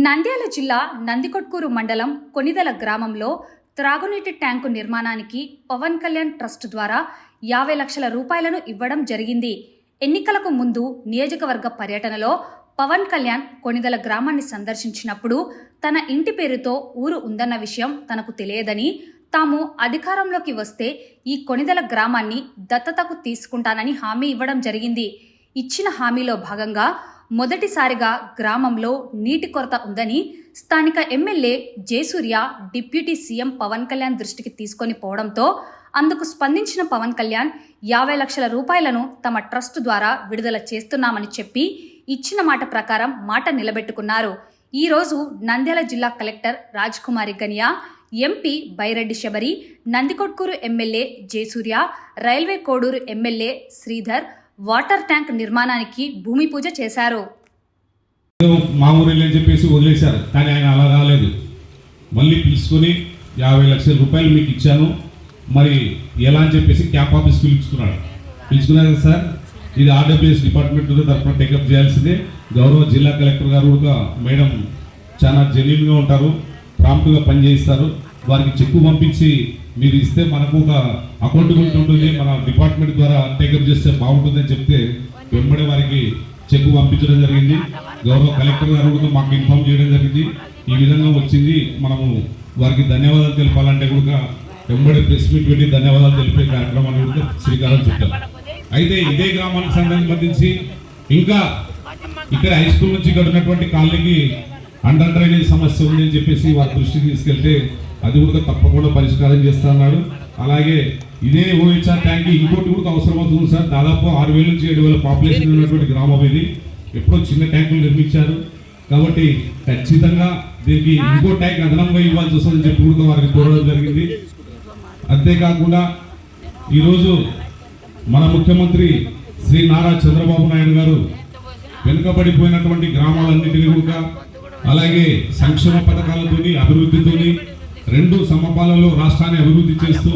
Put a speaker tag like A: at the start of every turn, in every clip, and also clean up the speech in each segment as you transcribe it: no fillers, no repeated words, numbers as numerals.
A: నంద్యాల జిల్లా నందికొట్కూరు మండలం కొనిదల గ్రామంలో త్రాగునీటి ట్యాంకు నిర్మాణానికి పవన్ కళ్యాణ్ ట్రస్ట్ ద్వారా 50 లక్షల రూపాయలను ఇవ్వడం జరిగింది. ఎన్నికలకు ముందు నియోజకవర్గ పర్యటనలో పవన్ కళ్యాణ్ కొనిదల గ్రామాన్ని సందర్శించినప్పుడు తన ఇంటి పేరుతో ఊరు ఉందన్న విషయం తనకు తెలియదని, తాము అధికారంలోకి వస్తే ఈ కొనిదల గ్రామాన్ని దత్తతకు తీసుకుంటానని హామీ ఇవ్వడం జరిగింది. ఇచ్చిన హామీలో భాగంగా మొదటిసారిగా గ్రామంలో నీటి కొరత ఉందని స్థానిక MLA Jayasurya deputy CM Pawan Kalyan దృష్టికి తీసుకొని పోవడంతో అందుకు స్పందించిన పవన్ కళ్యాణ్ 50 లక్షల రూపాయలను తమ ట్రస్ట్ ద్వారా విడుదల చేస్తున్నామని చెప్పి ఇచ్చిన మాట ప్రకారం మాట నిలబెట్టుకున్నారు. ఈరోజు నంద్యాల జిల్లా collector Rajkumari Ganiya, MP Byreddy Shabari, Nandikotkur MLA Jayasurya, railway Koduru MLA Sridhar water tank నిర్మాణానికి భూమి పూజ చేశారు.
B: మా ఊరిలో అని చెప్పేసి వదిలేశారు, కానీ ఆయన అలా కాలేదు. మళ్ళీ పిలుచుకొని 50 లక్షల రూపాయలు మీకు ఇచ్చాను, మరి ఎలా అని చెప్పేసి క్యాప్ ఆఫీస్ పిలుచుకున్నారు సార్. ఇది ఆర్డబ్ల్యూఎస్ డిపార్ట్మెంట్ తరఫున టేకప్ చేయాల్సిందే. గౌరవ జిల్లా కలెక్టర్ గారు కూడా మేడం చాలా జెన్యున్గా ఉంటారు, ప్రాంప్ట్గా పనిచేయిస్తారు. వారికి చెక్కు పంపించి మీరు ఇస్తే మనకు ఒక అకౌంటబిలిటీ ఉంటుంది, మన డిపార్ట్మెంట్ ద్వారా టేకప్ చేస్తే బాగుంటుందని చెప్తే వెంబడి వారికి చెక్కు పంపించడం జరిగింది. గౌరవ కలెక్టర్ గారు కూడా మాకు ఇన్ఫార్మ్ చేయడం జరిగింది. ఈ విధంగా వచ్చింది, మనము వారికి ధన్యవాదాలు తెలపాలంటే కూడా వెంబడి ప్రెస్ మీట్ పెట్టి ధన్యవాదాలు తెలిపే కార్యక్రమాన్ని కూడా శ్రీకారం చుట్టాం. అయితే ఇదే గ్రామానికి సంబంధించి ఇంకా ఇక్కడ హై స్కూల్ నుంచి ఇక్కడ ఉన్నటువంటి కాలనీకి అండర్ డ్రైనేజ్ సమస్య ఉంది అని చెప్పేసి వారి దృష్టికి తీసుకెళ్తే అది కూడా తప్పకుండా పరిష్కారం చేస్తా అన్నాడు. అలాగే ఇదే ఓహెచ్ఆర్ ట్యాంక్ ఇంకోటి కూడా అవసరం అవుతుంది సార్. దాదాపు 6,000 నుంచి 7,000 పాపులేషన్ ఉన్నటువంటి గ్రామం ఇది. ఎప్పుడో చిన్న ట్యాంకులు నిర్మించారు కాబట్టి ఖచ్చితంగా దీనికి ఇంకో ట్యాంక్ అదనంగా ఇవ్వాల్సి వస్తుందని చెప్పి కూడా వారికి కోరడం జరిగింది. అంతేకాకుండా ఈరోజు మన ముఖ్యమంత్రి శ్రీ నారా చంద్రబాబు నాయుడు గారు వెనుకబడిపోయినటువంటి గ్రామాలన్నింటినీ కూడా అలాగే సంక్షేమ పథకాలతోని అభివృద్ధితోని 2 సమపాలలో రాష్ట్రాన్ని అభివృద్ధి చేస్తూ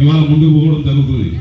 B: ఇవాళ ముందుకు పోవడం జరుగుతుంది.